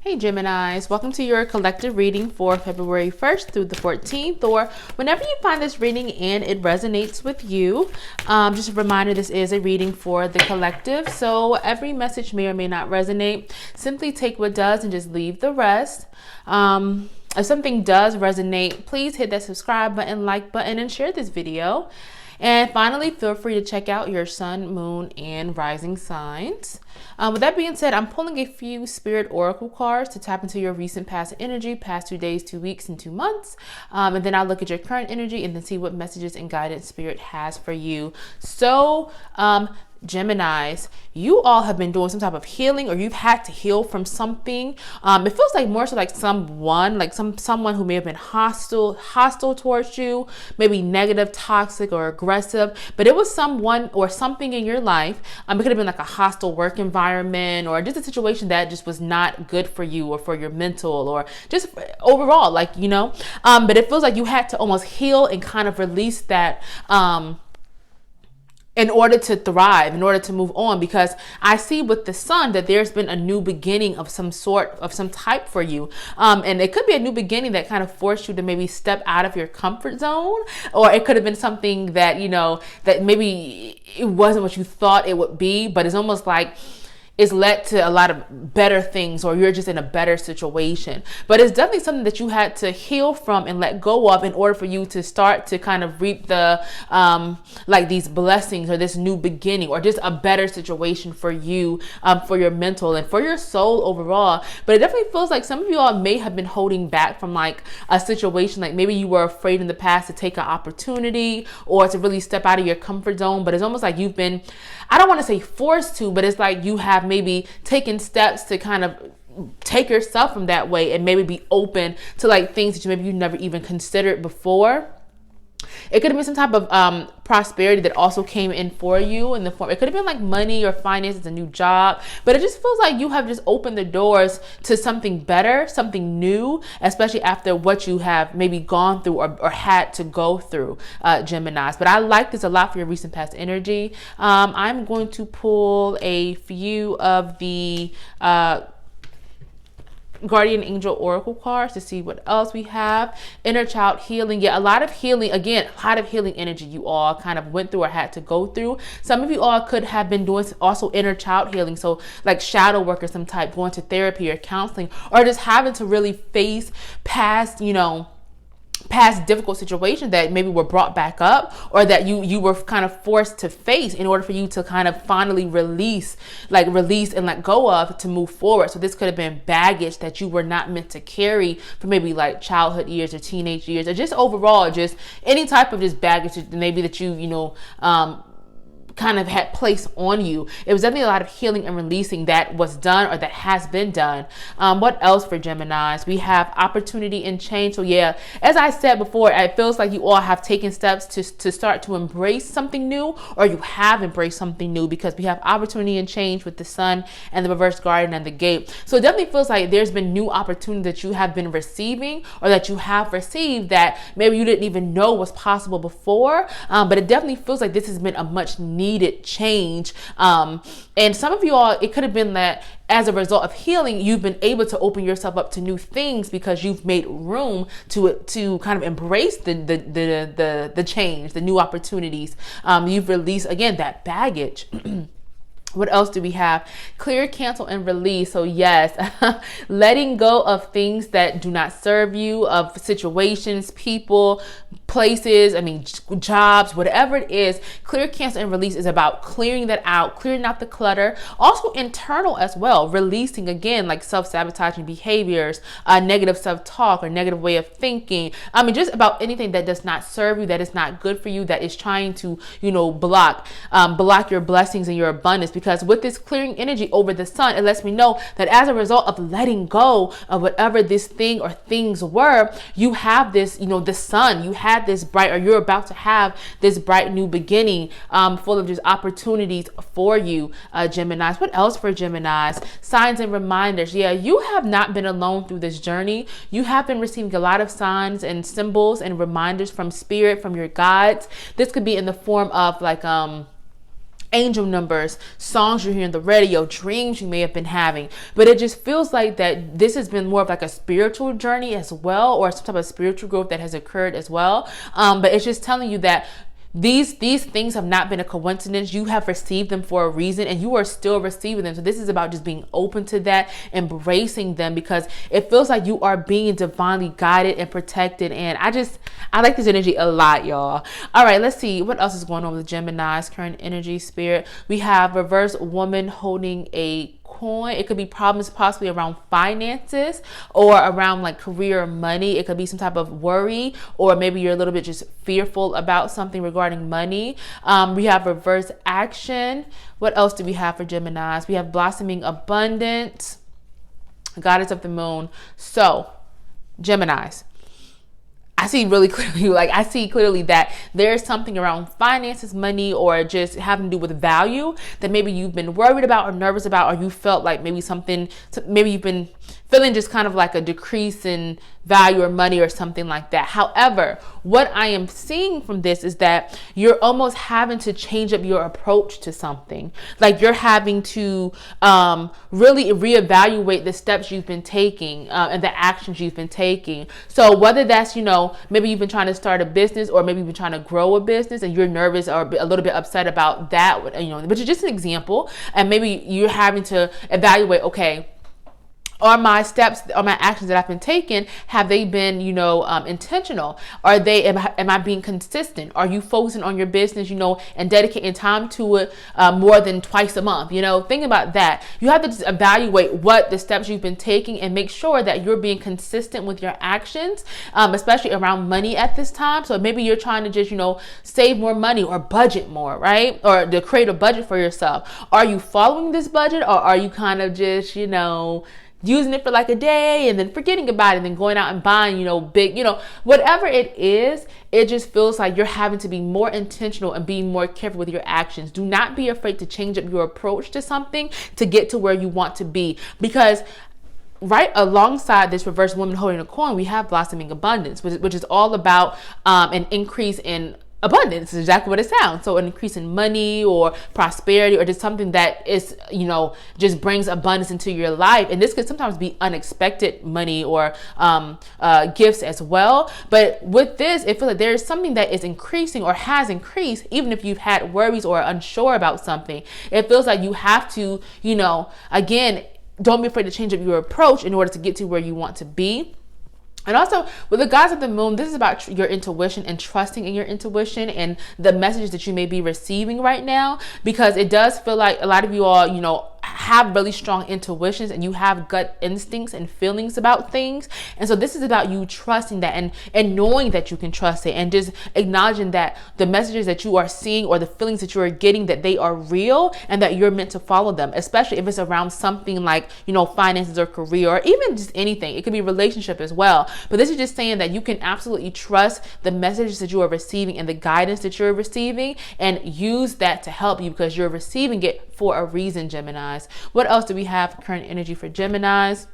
Hey Geminis, welcome to your collective reading for February 1st through the 14th, or whenever you find this reading and it resonates with you. Just a reminder, this is a reading for the collective, so every message may or may not resonate. Simply take what does and just leave the rest. If something does resonate, please hit that subscribe button, like button, and share this video. And finally, feel free to check out your sun, moon, and rising signs. With that being said, I'm pulling a few spirit oracle cards to tap into your recent past energy, past 2 days, 2 weeks, and 2 months. And then I'll look at your current energy and then see what messages and guidance spirit has for you. So, Geminis, you all have been doing some type of healing, or you've had to heal from something. It feels like more so like someone who may have been hostile towards you, maybe negative, toxic, or aggressive. But it was someone or something in your life. It could have been like a hostile work environment, or just a situation that just was not good for you, or for your mental, or just overall, but it feels like you had to almost heal and kind of release that, in order to thrive, in order to move on, because I see with the sun that there's been a new beginning of some sort, of some type for you. And it could be a new beginning that kind of forced you to maybe step out of your comfort zone, or it could have been something that, that maybe it wasn't what you thought it would be, but it's almost like it's led to a lot of better things, or you're just in a better situation. But it's definitely something that you had to heal from and let go of in order for you to start to kind of reap the, these blessings, or this new beginning, or just a better situation for you, for your mental and for your soul overall. But it definitely feels like some of you all may have been holding back from like a situation, like maybe you were afraid in the past to take an opportunity or to really step out of your comfort zone. But it's almost like you've been, I don't want to say forced to, but it's like you have maybe taken steps to kind of take yourself from that way and maybe be open to like things that you never even considered before. It could have been some type of prosperity that also came in for you in the form. It could have been like money or finances, a new job, but it just feels like you have just opened the doors to something better, something new, especially after what you have maybe gone through or had to go through, Geminis. But I like this a lot for your recent past energy. I'm going to pull a few of the guardian angel oracle cards to see what else we have. Inner child healing. Yeah, a lot of healing. Again, a lot of healing energy you all kind of went through or had to go through. Some of you all could have been doing also inner child healing. So like shadow work or some type, going to therapy or counseling, or just having to really face past, past difficult situations that maybe were brought back up, or that you were kind of forced to face in order for you to kind of finally release and let go of to move forward. So this could have been baggage that you were not meant to carry for maybe like childhood years or teenage years, or just overall just any type of just baggage maybe that you kind of had placed on you. It was definitely a lot of healing and releasing that was done, or that has been done. What else for Geminis? We have opportunity and change. So yeah, as I said before, it feels like you all have taken steps to start to embrace something new, or you have embraced something new, because we have opportunity and change with the sun and the reverse guardian and the gate. So it definitely feels like there's been new opportunity that you have been receiving, or that you have received that maybe you didn't even know was possible before. But it definitely feels like this has been a much needed change. And some of you all, it could have been that as a result of healing, you've been able to open yourself up to new things because you've made room to kind of embrace the change, the new opportunities. You've released, again, that baggage. What else do we have? Clear, cancel, and release. So yes, letting go of things that do not serve you, of situations, people, places, jobs, whatever it is. Clear, cancel, and release is about clearing that out, clearing out the clutter. Also internal as well, releasing, again, like self-sabotaging behaviors, negative self-talk or negative way of thinking. Just about anything that does not serve you, that is not good for you, that is trying to, block your blessings and your abundance. Because with this clearing energy over the sun, it lets me know that as a result of letting go of whatever this thing or things were, you have this, the sun, you had this bright, or you're about to have this bright new beginning, full of just opportunities for you, Geminis. What else for Geminis? Signs and reminders. Yeah, you have not been alone through this journey. You have been receiving a lot of signs and symbols and reminders from spirit, from your guides. This could be in the form of angel numbers, songs you hear on the radio, dreams you may have been having. But it just feels like that this has been more of like a spiritual journey as well, or some type of spiritual growth that has occurred as well. But it's just telling you that these things have not been a coincidence. You have received them for a reason, and you are still receiving them. So this is about just being open to that, embracing them, because it feels like you are being divinely guided and protected. And I like this energy a lot, y'all. All right, let's see what else is going on with Gemini's current energy, spirit. We have reverse woman holding a coin. It could be problems possibly around finances or around like career or money. It could be some type of worry, or maybe you're a little bit just fearful about something regarding money. We have reverse action. What else do we have for Geminis? We have blossoming abundance, goddess of the moon. So Geminis, I see really clearly, I see clearly that there's something around finances, money, or just having to do with value that maybe you've been worried about or nervous about, or you felt like maybe you've been feeling just kind of like a decrease in value or money or something like that. However, what I am seeing from this is that you're almost having to change up your approach to something. Like you're having to really reevaluate the steps you've been taking and the actions you've been taking. So whether that's, maybe you've been trying to start a business, or maybe you've been trying to grow a business and you're nervous or a little bit upset about that, which is just an example. And maybe you're having to evaluate, okay, are my steps or my actions that I've been taking, have they been, intentional? Am I being consistent? Are you focusing on your business, and dedicating time to it more than twice a month? Think about that. You have to just evaluate what the steps you've been taking and make sure that you're being consistent with your actions, especially around money at this time. So maybe you're trying to just, save more money or budget more, right? Or to create a budget for yourself. Are you following this budget, or are you kind of just, using it for like a day and then forgetting about it and then going out and buying, big, whatever it is? It just feels like you're having to be more intentional and being more careful with your actions. Do not be afraid to change up your approach to something to get to where you want to be, because right alongside this reverse woman holding a coin, we have blossoming abundance, which is all about an increase in abundance. Is exactly what it sounds. So an increase in money or prosperity, or just something that is, just brings abundance into your life. And this could sometimes be unexpected money or gifts as well. But with this, it feels like there is something that is increasing or has increased, even if you've had worries or are unsure about something. It feels like you have to, again, don't be afraid to change up your approach in order to get to where you want to be. And also with the gods of the moon, this is about your intuition and trusting in your intuition and the messages that you may be receiving right now, because it does feel like a lot of you all, have really strong intuitions and you have gut instincts and feelings about things. And so this is about you trusting that and knowing that you can trust it, and just acknowledging that the messages that you are seeing or the feelings that you are getting, that they are real and that you're meant to follow them, especially if it's around something like, finances or career, or even just anything. It could be relationship as well. But this is just saying that you can absolutely trust the messages that you are receiving and the guidance that you're receiving, and use that to help you, because you're receiving it for a reason, Geminis. What else do we have for current energy for Geminis?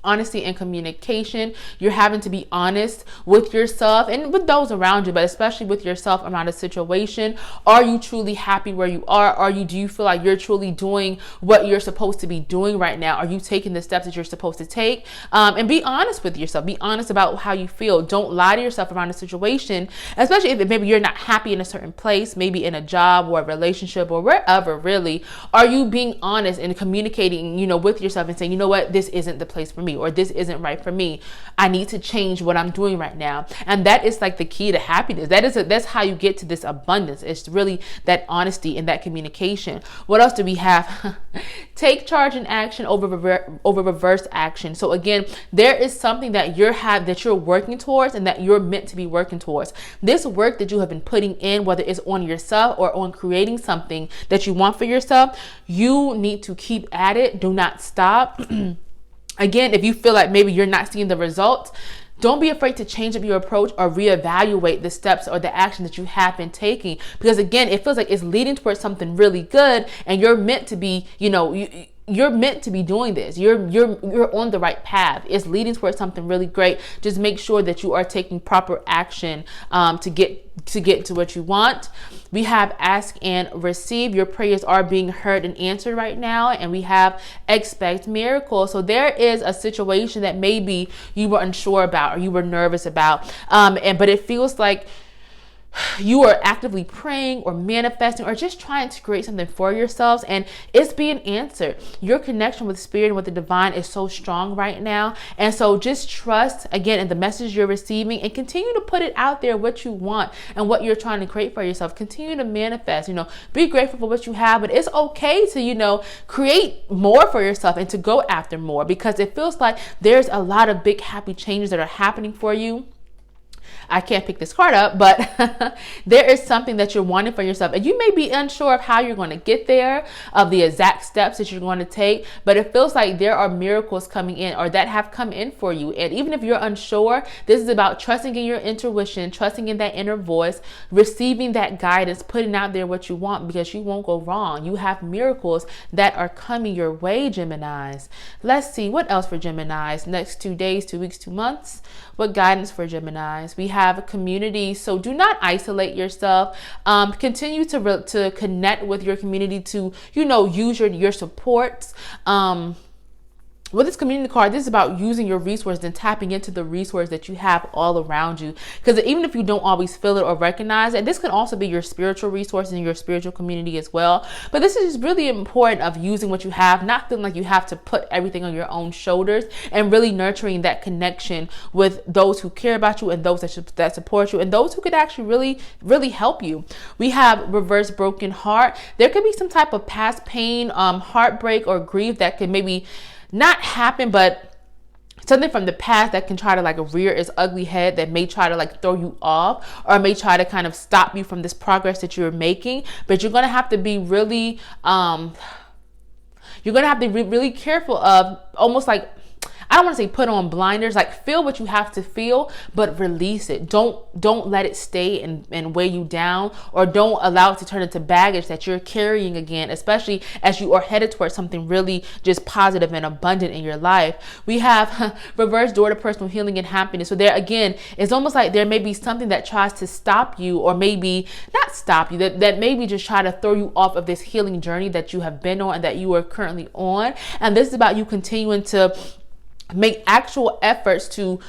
Honesty and communication. You're having to be honest with yourself and with those around you, but especially with yourself around a situation. Are you truly happy where you are? Do you feel like you're truly doing what you're supposed to be doing right now? Are you taking the steps that you're supposed to take? And be honest with yourself. Be honest about how you feel. Don't lie to yourself around a situation, especially if maybe you're not happy in a certain place, maybe in a job or a relationship or wherever, really. Are you being honest and communicating, with yourself and saying, you know what, this isn't the place for me, or this isn't right for me. I need to change what I'm doing right now. And that is like the key to happiness. That's how you get to this abundance. It's really that honesty and that communication. What else do we have? Take charge and action over reverse action. So again, there is something that you're working towards and that you're meant to be working towards. This work that you have been putting in, whether it's on yourself or on creating something that you want for yourself, you need to keep at it. Do not stop. Again, if you feel like maybe you're not seeing the results, don't be afraid to change up your approach or reevaluate the steps or the action that you have been taking. Because again, it feels like it's leading towards something really good, and you're meant to be, you're meant to be doing this. You're on the right path. It's leading towards something really great. Just make sure that you are taking proper action to get to what you want. We have ask and receive. Your prayers are being heard and answered right now. And we have expect miracles. So there is a situation that maybe you were unsure about or you were nervous about. But it feels like you are actively praying or manifesting or just trying to create something for yourselves, and it's being answered. Your connection with spirit and with the divine is so strong right now. And so just trust again in the message you're receiving and continue to put it out there, what you want and what you're trying to create for yourself. Continue to manifest, be grateful for what you have, but it's okay to, create more for yourself and to go after more, because it feels like there's a lot of big happy changes that are happening for you. I can't pick this card up, but there is something that you're wanting for yourself. And you may be unsure of how you're going to get there, of the exact steps that you're going to take, but it feels like there are miracles coming in or that have come in for you. And even if you're unsure, this is about trusting in your intuition, trusting in that inner voice, receiving that guidance, putting out there what you want, because you won't go wrong. You have miracles that are coming your way, Geminis. Let's see what else for Geminis. Next 2 days, 2 weeks, 2 months. What guidance for Geminis? We have a community, so do not isolate yourself. Continue to connect with your community, to use your supports. With this community card, this is about using your resources and tapping into the resource that you have all around you. Because even if you don't always feel it or recognize it, this can also be your spiritual resources and your spiritual community as well. But this is really important of using what you have, not feeling like you have to put everything on your own shoulders, and really nurturing that connection with those who care about you and those that support you and those who could actually really, really help you. We have reverse broken heart. There could be some type of past pain, heartbreak or grief that could maybe not happen, but something from the past that can try to rear its ugly head, that may try to throw you off or may try to kind of stop you from this progress that you're making. But you're going to have to be really, really careful of almost I don't want to say put on blinders, feel what you have to feel, but release it. Don't let it stay and weigh you down, or don't allow it to turn into baggage that you're carrying again, especially as you are headed towards something really just positive and abundant in your life. We have reverse door to personal healing and happiness. So there again, it's almost like there may be something that tries to stop you, or maybe not stop you, that maybe just try to throw you off of this healing journey that you have been on and that you are currently on. And this is about you continuing to make actual efforts to,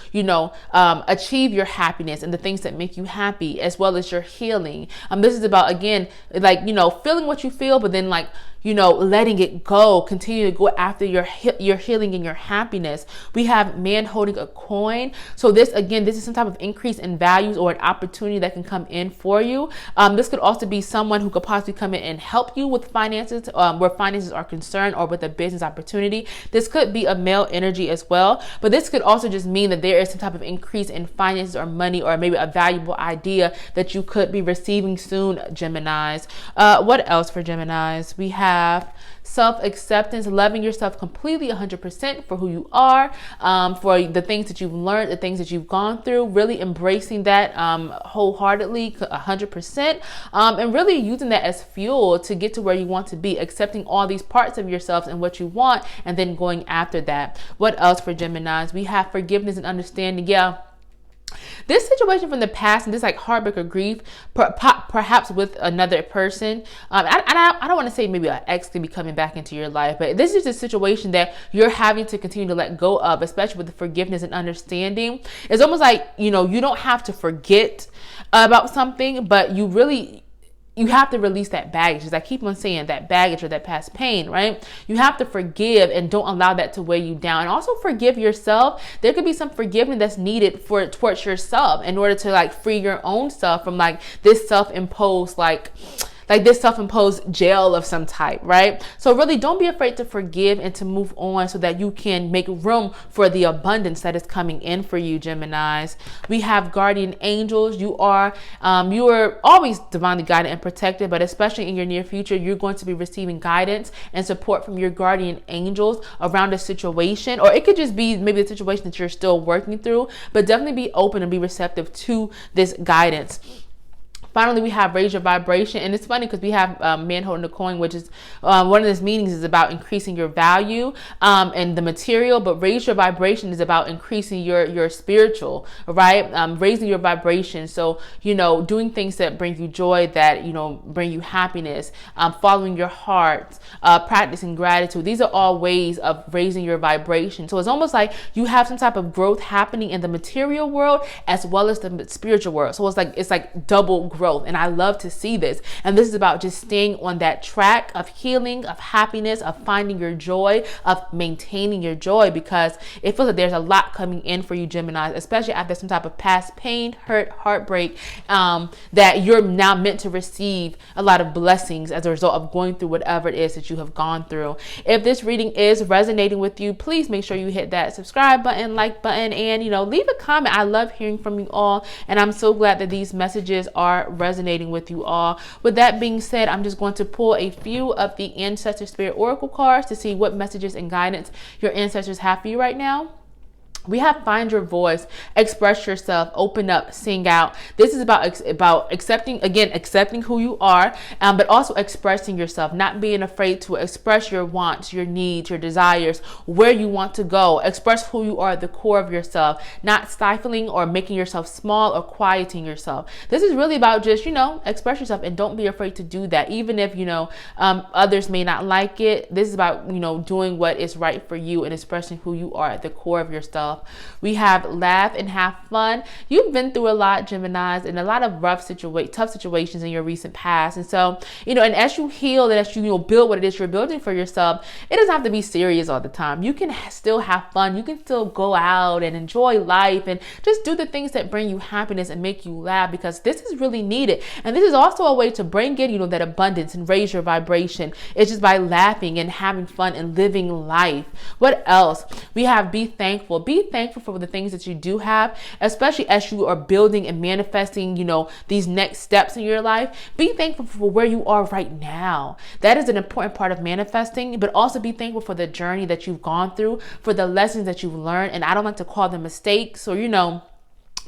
achieve your happiness and the things that make you happy, as well as your healing. This is about, again, feeling what you feel, but then letting it go. Continue to go after your healing and your happiness. We have man holding a coin. So this is some type of increase in values or an opportunity that can come in for you. This could also be someone who could possibly come in and help you with finances, where finances are concerned, or with a business opportunity. This could be a male energy as well, but this could also just mean that there is some type of increase in finances or money, or maybe a valuable idea that you could be receiving soon, Geminis. What else for Geminis? We have self-acceptance, loving yourself completely 100% for who you are, for the things that you've learned, the things that you've gone through, really embracing that wholeheartedly 100%, and really using that as fuel to get to where you want to be, accepting all these parts of yourselves and what you want, and then going after that. What else for Geminis? We have forgiveness and understanding. Yeah. This situation from the past and this heartbreak or grief, perhaps with another person. I don't want to say maybe an ex could be coming back into your life, but this is a situation that you're having to continue to let go of, especially with the forgiveness and understanding. It's almost like, you don't have to forget about something, but you have to release that baggage. As I keep on saying, that baggage or that past pain, right? You have to forgive and don't allow that to weigh you down. And also forgive yourself. There could be some forgiveness that's needed towards yourself in order to free your own self from this self-imposed this self-imposed jail of some type, right? So really don't be afraid to forgive and to move on, so that you can make room for the abundance that is coming in for you, Geminis. We have guardian angels. You are always divinely guided and protected, but especially in your near future, you're going to be receiving guidance and support from your guardian angels around a situation, or it could just be maybe the situation that you're still working through, but definitely be open and be receptive to this guidance. Finally, we have raise your vibration. And it's funny because we have man holding the coin, which is one of these meanings is about increasing your value and the material, but raise your vibration is about increasing your spiritual, right? Raising your vibration. So, doing things that bring you joy, that, bring you happiness, following your heart, practicing gratitude. These are all ways of raising your vibration. So it's almost like you have some type of growth happening in the material world as well as the spiritual world. So it's like double growth. And I love to see this. And this is about just staying on that track of healing, of happiness, of finding your joy, of maintaining your joy, because it feels like there's a lot coming in for you, Gemini, especially after some type of past pain, hurt, heartbreak, that you're now meant to receive a lot of blessings as a result of going through whatever it is that you have gone through. If this reading is resonating with you, please make sure you hit that subscribe button, like button, and leave a comment. I love hearing from you all, and I'm so glad that these messages are resonating with you all. With that being said, I'm just going to pull a few of the Ancestor Spirit Oracle cards to see what messages and guidance your ancestors have for you right now. We have find your voice, express yourself, open up, sing out. This is about accepting who you are, but also expressing yourself, not being afraid to express your wants, your needs, your desires, where you want to go. Express who you are at the core of yourself, not stifling or making yourself small or quieting yourself. This is really about just, express yourself, and don't be afraid to do that. Even if, others may not like it. This is about, doing what is right for you and expressing who you are at the core of yourself. We have laugh and have fun. You've been through a lot, Geminis, and a lot of tough situations in your recent past. And so, and as you heal and as you build what it is you're building for yourself, it doesn't have to be serious all the time. You can still have fun. You can still go out and enjoy life and just do the things that bring you happiness and make you laugh, because this is really needed. And this is also a way to bring in, that abundance and raise your vibration. It's just by laughing and having fun and living life. What else? We have be thankful. Be thankful for the things that you do have, especially as you are building and manifesting, these next steps in your life. Be thankful for where you are right now. That is an important part of manifesting, but also be thankful for the journey that you've gone through, for the lessons that you've learned. And I don't like to call them mistakes or,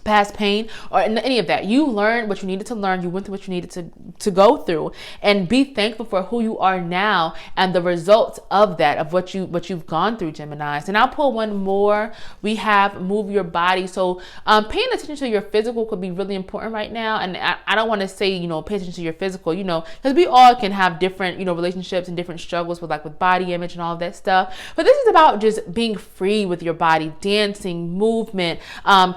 past pain or any of that. You learned what you needed to learn. You went through what you needed to go through, and be thankful for who you are now and the results of that, of what you've gone through, Geminis. And I'll pull one more. We have move your body. So paying attention to your physical could be really important right now. And I don't want to say, pay attention to your physical, because we all can have different, relationships and different struggles with body image and all of that stuff. But this is about just being free with your body, dancing, movement,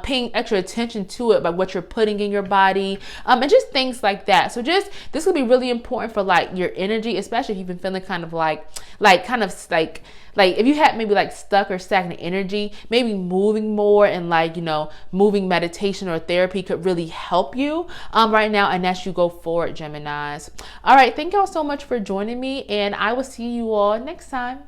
paying extra attention to it by what you're putting in your body, and just things like that. So this could be really important for your energy, especially if you've been feeling kind of like if you had maybe stuck or stagnant energy, maybe moving more and moving meditation or therapy could really help you right now, and as you go forward, Geminis. All right, thank y'all so much for joining me, and I will see you all next time.